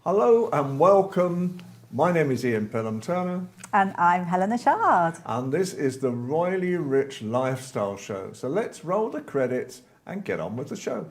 Hello and welcome. My name is Ian Pelham Turner. And I'm Helena Shard. And this is the Royally Rich Lifestyle Show. So let's roll the credits and get on with the show.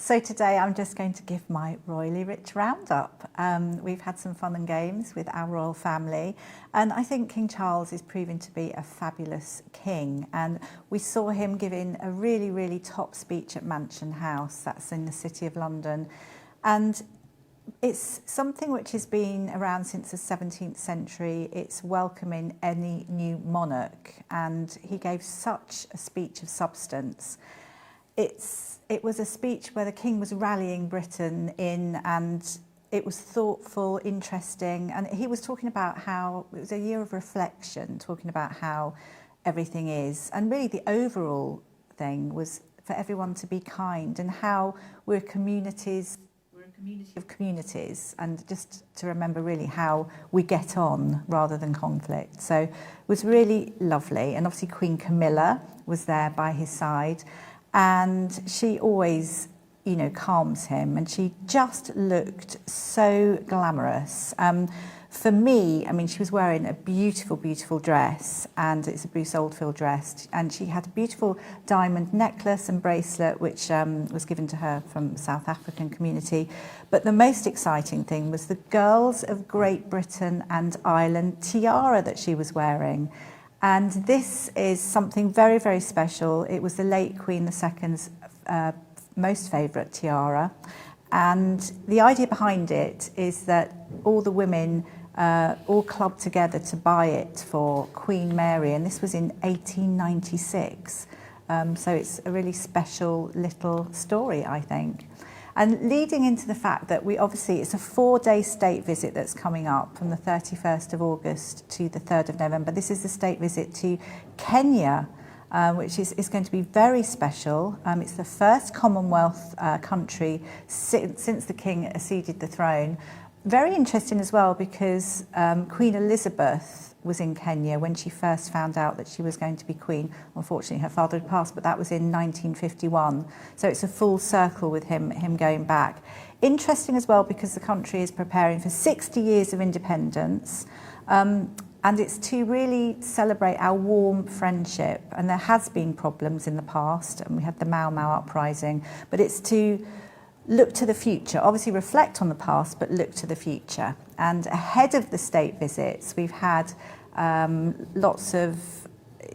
So today I'm just going to give my Royally Rich roundup. We've had some fun and games with our royal family, and I think King Charles is proving to be a fabulous king. And we saw him giving a really, really top speech at Mansion House, that's in the City of London. And it's something which has been around since the 17th century. It's welcoming any new monarch, and he gave such a speech of substance. It was a speech where the king was rallying Britain in, and it was thoughtful, interesting, and he was talking about how it was a year of reflection, talking about how everything is, and really the overall thing was for everyone to be kind, and how we're a community of communities, and just to remember really how we get on rather than conflict. So it was really lovely, and obviously Queen Camilla was there by his side. And she always, calms him, and she just looked so glamorous. For me, she was wearing a beautiful, beautiful dress, and it's a Bruce Oldfield dress, and she had a beautiful diamond necklace and bracelet, which was given to her from the South African community. But the most exciting thing was the Girls of Great Britain and Ireland tiara that she was wearing. And this is something very, very special. It was the late Queen II's most favourite tiara. And the idea behind it is that all the women all clubbed together to buy it for Queen Mary. And this was in 1896. So it's a really special little story, I think. And leading into the fact that it's a 4-day state visit that's coming up from the 31st of August to the 3rd of November. This is the state visit to Kenya, which is going to be very special. It's the first Commonwealth country since the king acceded the throne. Very interesting as well, because Queen Elizabeth was in Kenya when she first found out that she was going to be queen. Unfortunately, her father had passed, but that was in 1951. So it's a full circle with him going back. Interesting as well, because the country is preparing for 60 years of independence. And it's to really celebrate our warm friendship. And there has been problems in the past, and we had the Mau Mau uprising, but it's to look to the future, obviously reflect on the past, but look to the future. And ahead of the state visits, we've had lots of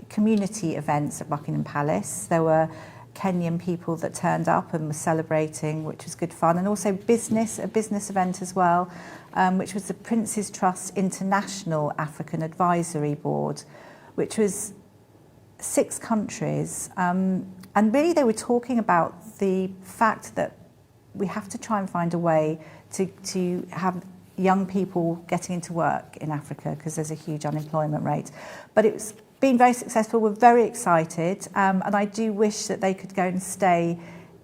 community events at Buckingham Palace. There were Kenyan people that turned up and were celebrating, which was good fun. And also a business event as well, which was the Prince's Trust International African Advisory Board, which was 6 countries. And really they were talking about the fact that we have to try and find a way to have young people getting into work in Africa, because there's a huge unemployment rate. But it's been very successful. We're very excited, and I do wish that they could go and stay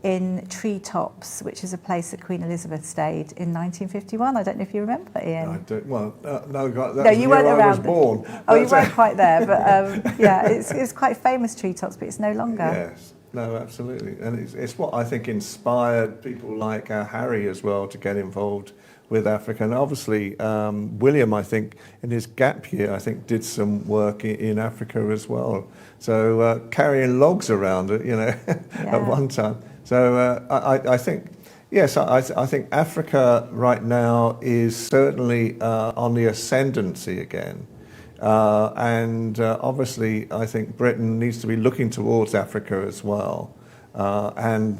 in Treetops, which is a place that Queen Elizabeth stayed in 1951. I don't know if you remember, Ian. I don't. Well, no, that's no, you weren't around. I was born. Oh, you weren't quite there, but yeah, it's quite famous, Treetops, but it's no longer. Yes. No, absolutely. And it's what I think inspired people like Harry as well to get involved with Africa. And obviously, William, I think, in his gap year, I think, did some work in Africa as well. So carrying logs around, at one time. So I think, yes, I think Africa right now is certainly on the ascendancy again. And obviously, I think Britain needs to be looking towards Africa as well. And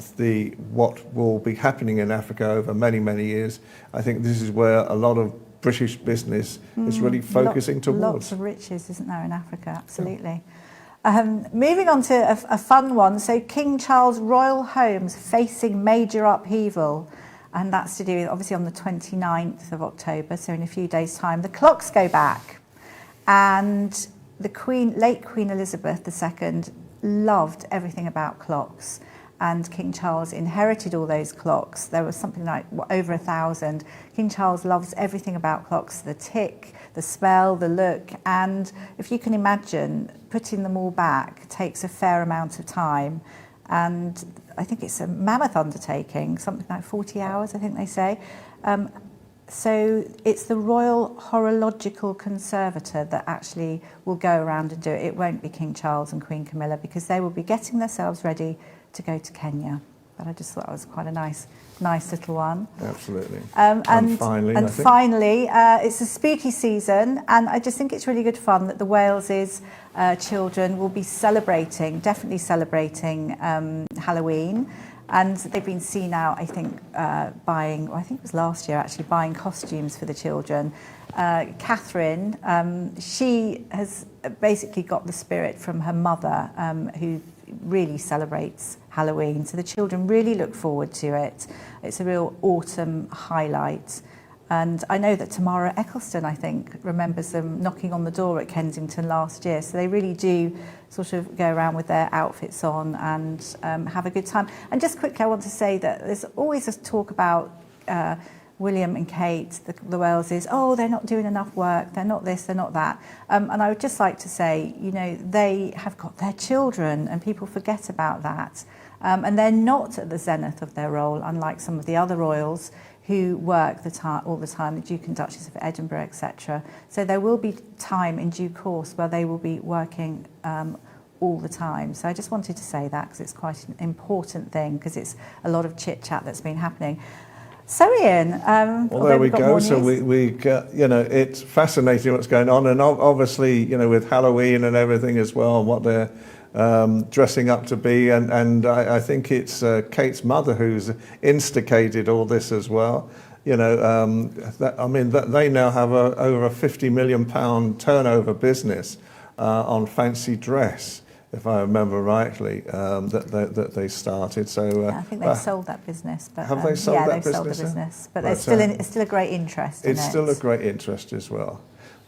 what will be happening in Africa over many, many years, I think this is where a lot of British business is really focusing towards. Lots of riches, isn't there, in Africa? Absolutely. Moving on to a fun one. So King Charles' royal homes facing major upheaval. And that's to do with, obviously, on the 29th of October, so in a few days' time, the clocks go back. And the late Queen Elizabeth II loved everything about clocks. And King Charles inherited all those clocks. There was something like over 1,000. King Charles loves everything about clocks, the tick, the smell, the look. And if you can imagine, putting them all back takes a fair amount of time. And I think it's a mammoth undertaking, something like 40 hours, I think they say. So it's the Royal Horological Conservator that actually will go around and do it. It won't be King Charles and Queen Camilla, because they will be getting themselves ready to go to Kenya. But I just thought that was quite a nice little one. Absolutely. And finally, it's a spooky season, and I just think it's really good fun that the Wales's children will be definitely celebrating Halloween. And they've been seen out, I think, buying, I think it was last year actually, buying costumes for the children. Catherine, she has basically got the spirit from her mother, who really celebrates Halloween. So the children really look forward to it. It's a real autumn highlight. And I know that Tamara Eccleston, I think, remembers them knocking on the door at Kensington last year. So they really do sort of go around with their outfits on and have a good time. And just quickly, I want to say that there's always a talk about William and Kate, the Waleses, oh, they're not doing enough work, they're not this, they're not that. And I would just like to say, you know, they have got their children, and people forget about that. And they're not at the zenith of their role, unlike some of the other royals who work all the time, the Duke and Duchess of Edinburgh, etc. So there will be time in due course where they will be working all the time. So I just wanted to say that, because it's quite an important thing, because it's a lot of chit-chat that's been happening. So Ian, well, there we go. So we you know, it's fascinating what's going on, and obviously, you know, with Halloween and everything as well, what they're dressing up to be, and I think it's Kate's mother who's instigated all this as well. You know, they now have over a £50 million turnover business on fancy dress, if I remember rightly, that they started. So I think they've sold that business. But, have they sold that business? Yeah, they've sold the business, but there's still a great interest in it. It's still a great interest as well.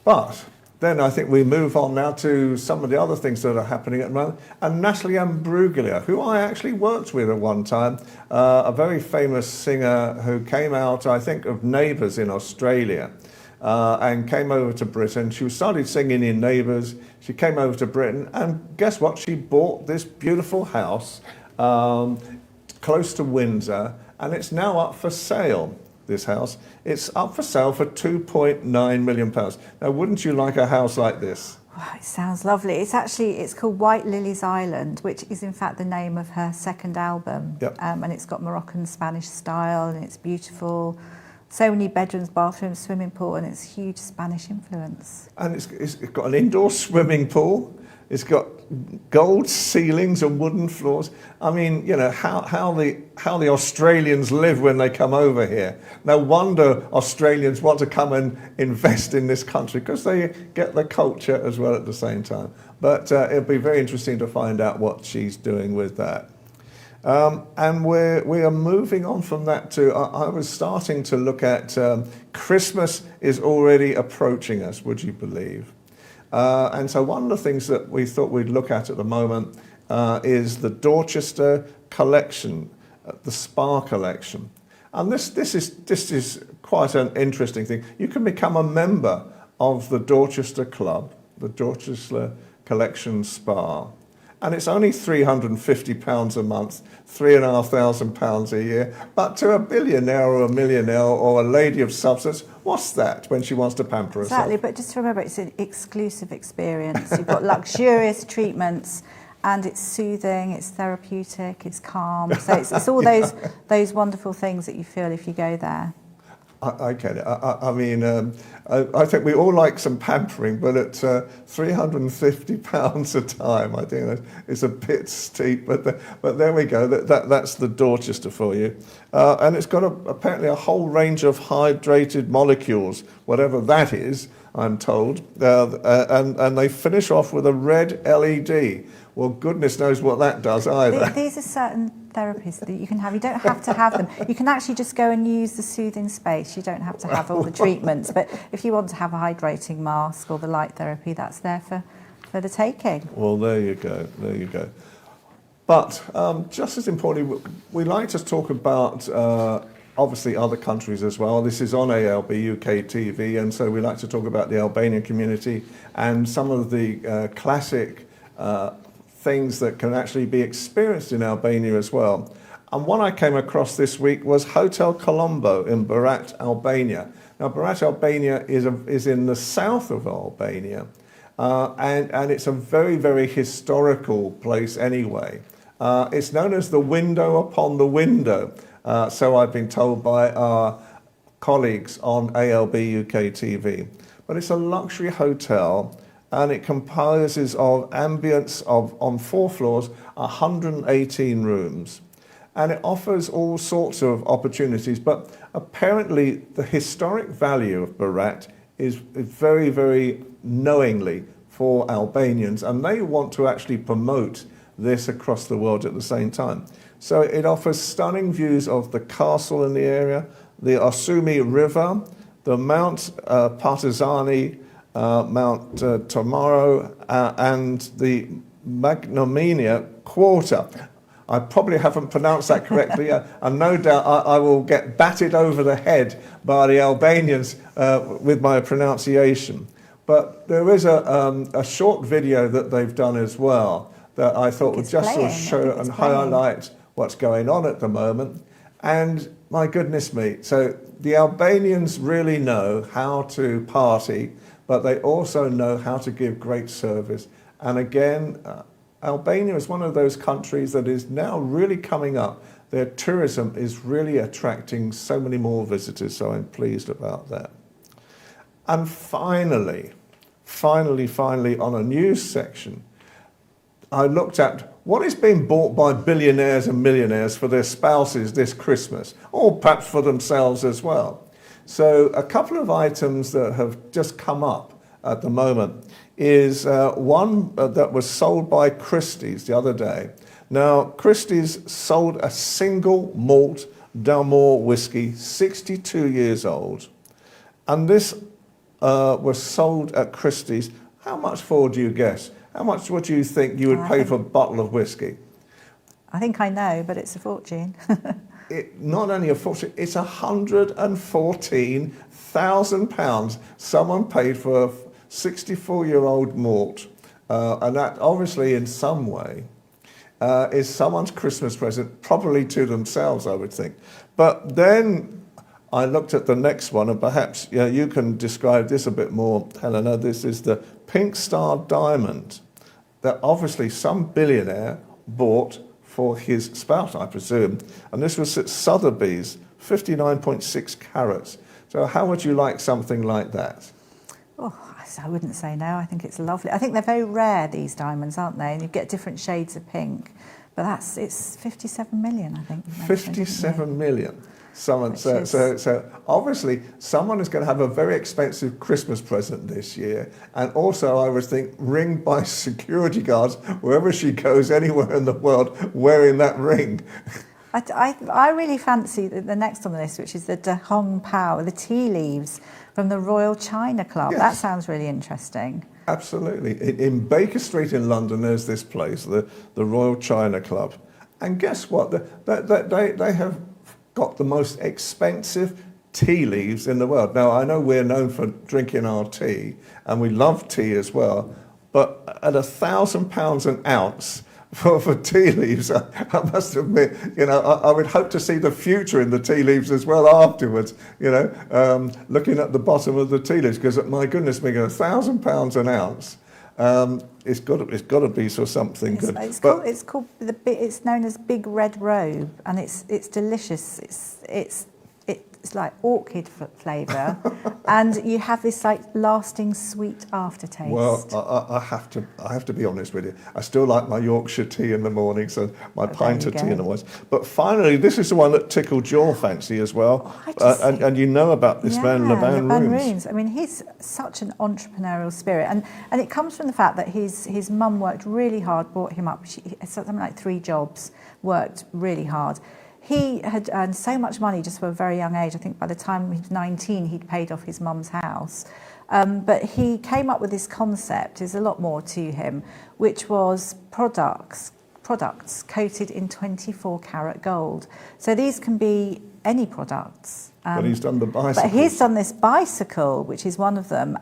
But then I think we move on now to some of the other things that are happening at the moment. And Natalie Imbruglia, who I actually worked with at one time, a very famous singer who came out, I think, of Neighbours in Australia, and came over to Britain. She started singing in Neighbours. She came over to Britain, and guess what? She bought this beautiful house close to Windsor, and it's now up for sale. This house, it's up for sale for £2.9 million. Now, wouldn't you like a house like this? Wow, it sounds lovely. It's called White Lily's Island, which is in fact the name of her second album. Yep. And it's got Moroccan Spanish style, and it's beautiful. So many bedrooms, bathrooms, swimming pool, and it's huge Spanish influence. And it's got an indoor swimming pool. It's got gold ceilings and wooden floors. I mean, you know, how the Australians live when they come over here. No wonder Australians want to come and invest in this country, because they get the culture as well at the same time. But it'll be very interesting to find out what she's doing with that. And we are moving on from that to, I was starting to look at Christmas is already approaching us, would you believe? And so one of the things that we thought we'd look at the moment is the Dorchester collection, the Spa collection. And this is quite an interesting thing. You can become a member of the Dorchester Club, the Dorchester Collection Spa. And it's only £350 a month, £3,500 a year. But to a billionaire or a millionaire or a lady of substance, what's that when she wants to pamper herself? Exactly, but just remember, it's an exclusive experience. You've got luxurious treatments, and it's soothing, it's therapeutic, it's calm. So it's all those wonderful things that you feel if you go there. I get it. I mean, I think we all like some pampering, but at £350 a time, I think it's a bit steep. But there we go. That's the Dorchester for you. And it's got apparently a whole range of hydrated molecules, whatever that is, I'm told, and they finish off with a red LED. Well, goodness knows what that does either. These are certain therapies that you can have. You don't have to have them. You can actually just go and use the soothing space. You don't have to have all the treatments. But if you want to have a hydrating mask or the light therapy, that's there for the taking. Well, there you go. There you go. But just as importantly, we like to talk about obviously other countries as well. This is on ALB UK TV, and so we like to talk about the Albanian community and some of the classic things that can actually be experienced in Albania as well. And one I came across this week was Hotel Colombo in Berat, Albania. Now, Berat, Albania is in the south of Albania, and it's a very, very historical place anyway. It's known as the window upon the window, so I've been told by our colleagues on ALB UK TV. But it's a luxury hotel, and it comprises of ambience of, on 4 floors, 118 rooms. And it offers all sorts of opportunities, but apparently the historic value of Berat is very, very knowingly for Albanians, and they want to actually promote this across the world at the same time. So it offers stunning views of the castle in the area, the Osumi River, the Mount Partizani, Mount Tomaro, and the Magnomenia Quarter. I probably haven't pronounced that correctly, and no doubt I will get batted over the head by the Albanians with my pronunciation. But there is a short video that they've done as well that I thought would just sort of show and highlight what's going on at the moment. And my goodness me, so the Albanians really know how to party, but they also know how to give great service. And again, Albania is one of those countries that is now really coming up. Their tourism is really attracting so many more visitors, so I'm pleased about that. And finally, on a news section, I looked at what is being bought by billionaires and millionaires for their spouses this Christmas, or perhaps for themselves as well. So a couple of items that have just come up at the moment is one that was sold by Christie's the other day. Now, Christie's sold a single malt Dalmore whiskey, 62 years old, and this was sold at Christie's. How much for, do you guess? How much would you think you would pay for a bottle of whiskey? I think I know, but it's a fortune. Not only a fortune, it's £114,000 someone paid for a 64-year-old malt. And that obviously in some way is someone's Christmas present, probably to themselves, I would think. But then I looked at the next one, and perhaps you can describe this a bit more, Helena. This is the Pink Star Diamond that obviously some billionaire bought for his spouse, I presume. And this was at Sotheby's, 59.6 carats. So how would you like something like that? Oh, I wouldn't say no. I think it's lovely. I think they're very rare, these diamonds, aren't they? And you get different shades of pink. But it's 57 million, I think. 57 million. So obviously someone is going to have a very expensive Christmas present this year, and also I would think ringed by security guards wherever she goes anywhere in the world wearing that ring. I really fancy the next on the list, which is the De Hong Pao, the tea leaves from the Royal China Club. Yes. That sounds really interesting. Absolutely. In Baker Street in London, there's this place, the Royal China Club, and guess what? They have got the most expensive tea leaves in the world. Now, I know we're known for drinking our tea, and we love tea as well, but at £1,000 an ounce for tea leaves, I must admit, I would hope to see the future in the tea leaves as well afterwards, looking at the bottom of the tea leaves, because my goodness me, £1,000 an ounce. It's got to be for something good. It's known as Big Red Robe, and it's delicious. it's like orchid flavour, and you have this like lasting sweet aftertaste. Well, I have to be honest with you. I still like my Yorkshire tea in the morning, so my pint of tea in the morning. But finally, this is the one that tickled your fancy as well. And you know about this man, Levan Rooms. I mean, he's such an entrepreneurial spirit, and it comes from the fact that his mum worked really hard, brought him up. She had something like 3 jobs, worked really hard. He had earned so much money just from a very young age. I think by the time he was 19, he'd paid off his mum's house. But he came up with this concept, there's a lot more to him, which was products coated in 24-karat gold. So these can be any products. But he's done the bicycle. But he's done this bicycle, which is one of them,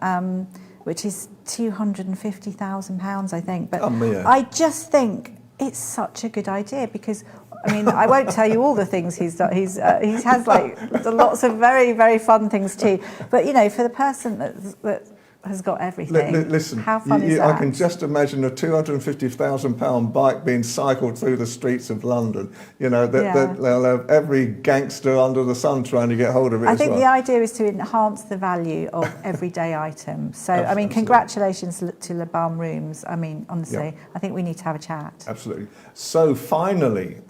which is £250,000, I think. But I just think it's such a good idea because, I mean, I won't tell you all the things he's done. He has like lots of very, very fun things too. But you know, for the person that has got everything, listen, how fun is that? I can just imagine a £250,000 bike being cycled through the streets of London. You know, they'll have every gangster under the sun trying to get hold of it. I think the idea is to enhance the value of everyday items. So, I mean, congratulations to Levan Rooms. I mean, honestly, I think we need to have a chat. Absolutely. So finally,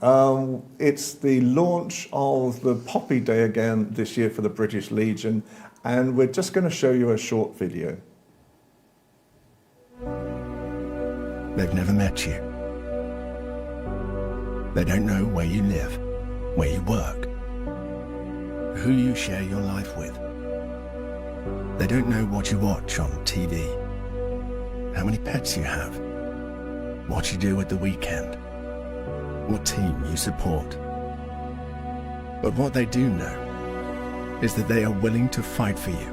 it's the launch of the Poppy Day again this year for the British Legion. And we're just going to show you a short video. They've never met you. They don't know where you live, where you work, who you share your life with. They don't know what you watch on TV, how many pets you have, what you do at the weekend, what team you support. But what they do know is that they are willing to fight for you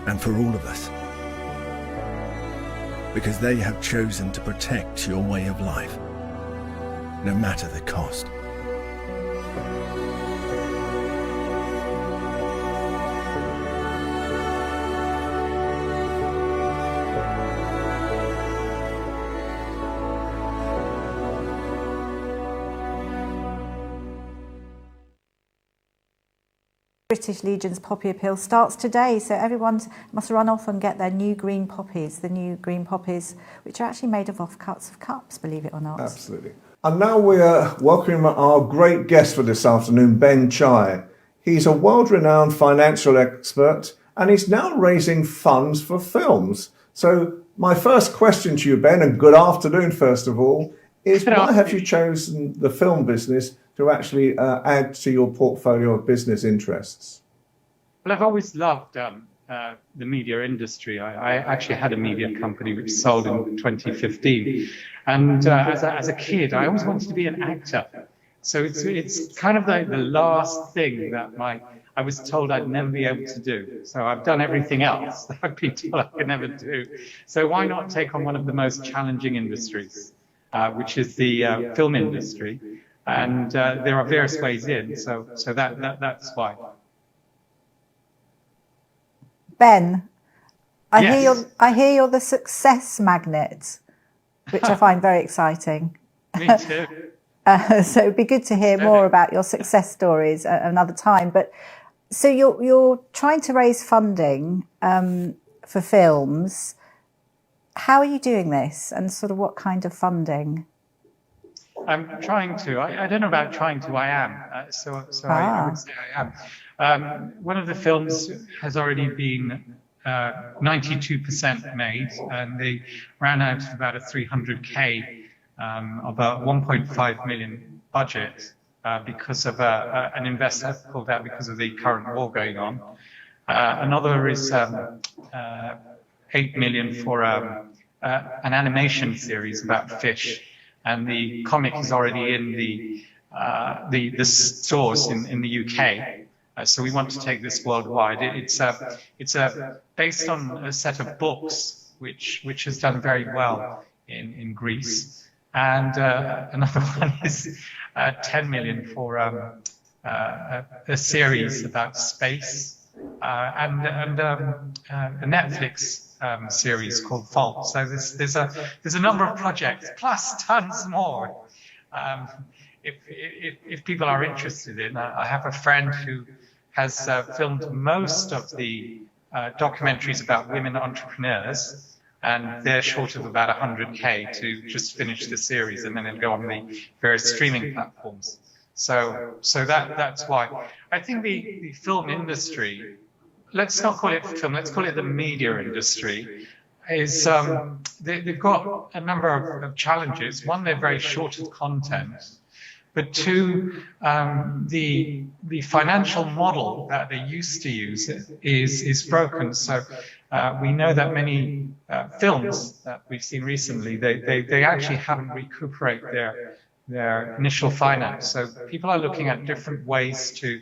and for all of us. Because they have chosen to protect your way of life, no matter the cost. British Legion's Poppy Appeal starts today, so everyone must run off and get their new green poppies, which are actually made of offcuts of cups, believe it or not. Absolutely. And now we're welcoming our great guest for this afternoon, Ben Chai. He's a world-renowned financial expert, and he's now raising funds for films. So my first question to you, Ben, and good afternoon, first of all, is why have you chosen the film business to actually add to your portfolio of business interests? Well, I've always loved the media industry. I actually had a media company which sold in 2015. And as a kid, I always wanted to be an actor. So it's kind of like the last thing that I was told I'd never be able to do. So I've done everything else that I've been told I could never do. So why not take on one of the most challenging industries, which is the film industry? And there are various ways in, so that's why. Ben, Yes. I hear you're the success magnet, which I find very exciting. Me too. So it'd be good to hear more about your success stories at another time. But so you're trying to raise funding for films. How are you doing this, and sort of what kind of funding? I'm trying to. I don't know about trying to. I am. I would say I am. One of the films has already been 92% made, and they ran out of about a 300K, about 1.5 million budget because of an investor pulled out because of the current war going on. Another is 8 million for an animation series about fish. And the comic is already in the stores in the UK. So we want to take this worldwide. It's based on a set of books which has done very well in Greece. And another one is 10 million for a series about space and a Netflix series called Fault. So there's a number of projects plus tons more if people are interested in, I have a friend who has filmed most of the documentaries about women entrepreneurs, and they're short of about 100K to just finish the series, and then it'll go on the various streaming platforms. So that's why I think the film industry, let's not call it film, let's call it the media industry, is they've got a number of challenges. One, they're very short of content, but two, the financial model that they used to use is broken. So we know that many films that we've seen recently, they actually haven't recuperated their initial finance. So people are looking at different ways to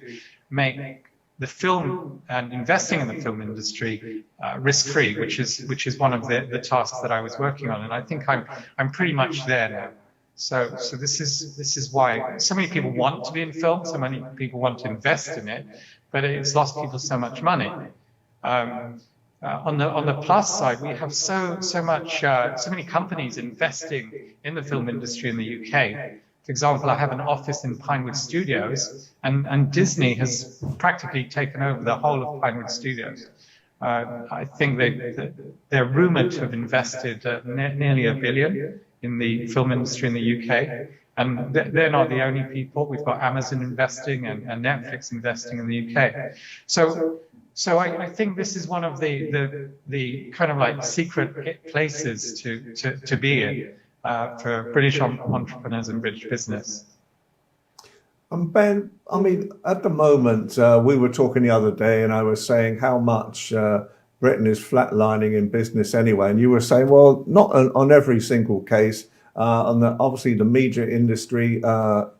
make the film and investing in the film industry risk-free, which is one of the tasks that I was working on, and I think I'm pretty much there now. So this is why so many people want to be in film, so many people want to invest in it, but it's lost people so much money. On the plus side, we have so many companies investing in the film industry in the UK. For example, I have an office in Pinewood Studios, and Disney has practically taken over the whole of Pinewood Studios. I think they're rumoured to have invested nearly $1 billion in the film industry in the UK. And they're not the only people. We've got Amazon investing and Netflix investing in the UK. So I think this is one of the kind of like secret places to be in for British entrepreneurs and British business. Ben, I mean, at the moment, we were talking the other day, and I was saying how much Britain is flatlining in business anyway. And you were saying, well, not on every single case. Obviously, the media industry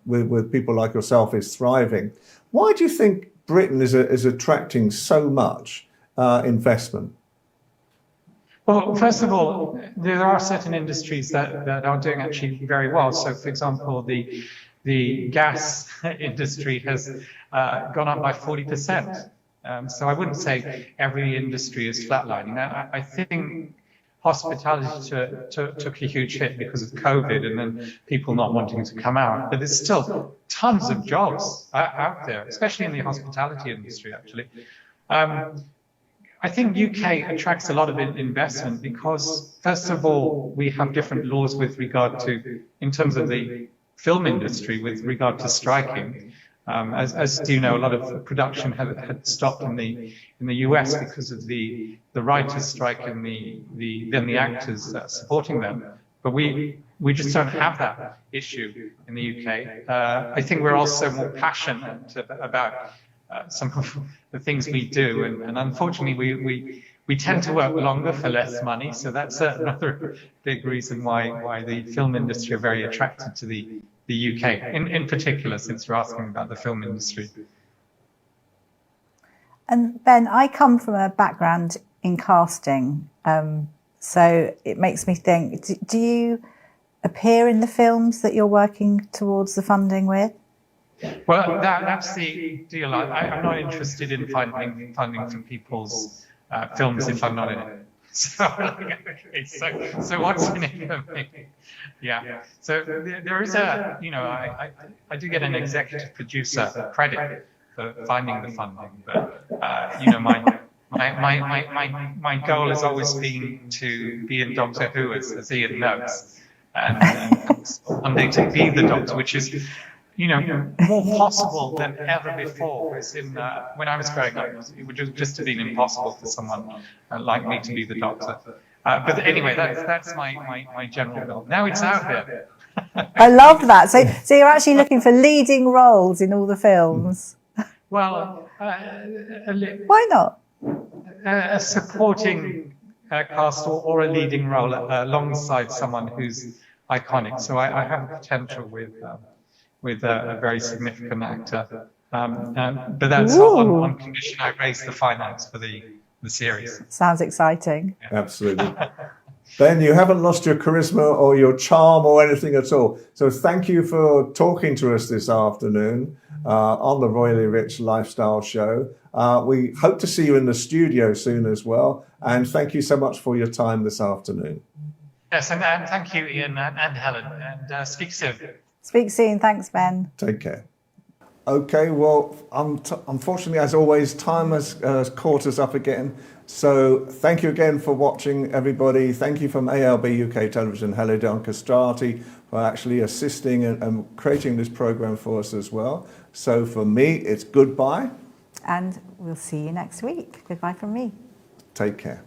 with people like yourself is thriving. Why do you think Britain is attracting so much investment? Well, first of all, there are certain industries that are doing actually very well. So, for example, the gas industry has gone up by 40%. So I wouldn't say every industry is flatlining. I think hospitality took a huge hit because of COVID and then people not wanting to come out. But there's still tons of jobs out there, especially in the hospitality industry, actually. I think UK attracts a lot of investment because, first of all, we have different laws with regard to, in terms of the film industry, with regard to striking. As you know, a lot of production had stopped in the US because of the writers' strike and the actors supporting them. But we just don't have that issue in the UK. I think we're also more passionate about some of the things we do, and unfortunately we tend to work longer for less money. So that's another big reason why the film industry are very attracted to the UK, in particular, since you're asking about the film industry. And Ben, I come from a background in casting, so it makes me think, do you appear in the films that you're working towards the funding with? Well, that's the deal. I'm not interested in finding funding for people's films if I'm not in it. So what's in it for me? Yeah. So there is a, I do get an executive producer credit for finding the funding, but my goal has always been to be in Doctor Who, as Ian knows, and one day to be the Doctor, which is more possible than ever before. As in, when I was growing up, it would just have been impossible for someone like me to be the Doctor. But anyway, that's my general goal. Now it's out there. I love that. So you're actually looking for leading roles in all the films? Well, why not? A supporting cast or a leading role alongside someone who's iconic. So I have a potential with a very significant actor. But that's on condition I raise the finance for the series. Sounds exciting. Yeah. Absolutely. Ben, you haven't lost your charisma or your charm or anything at all. So thank you for talking to us this afternoon on the Royally Rich Lifestyle Show. We hope to see you in the studio soon as well. And thank you so much for your time this afternoon. Yes, and thank you, Ian and Helen. And speak soon. Speak soon. Thanks, Ben. Take care. Okay, well, unfortunately, as always, time has caught us up again. So thank you again for watching, everybody. Thank you from ALB UK Television. Hello, Don Castrati, for actually assisting and creating this program for us as well. So for me, it's goodbye. And we'll see you next week. Goodbye from me. Take care.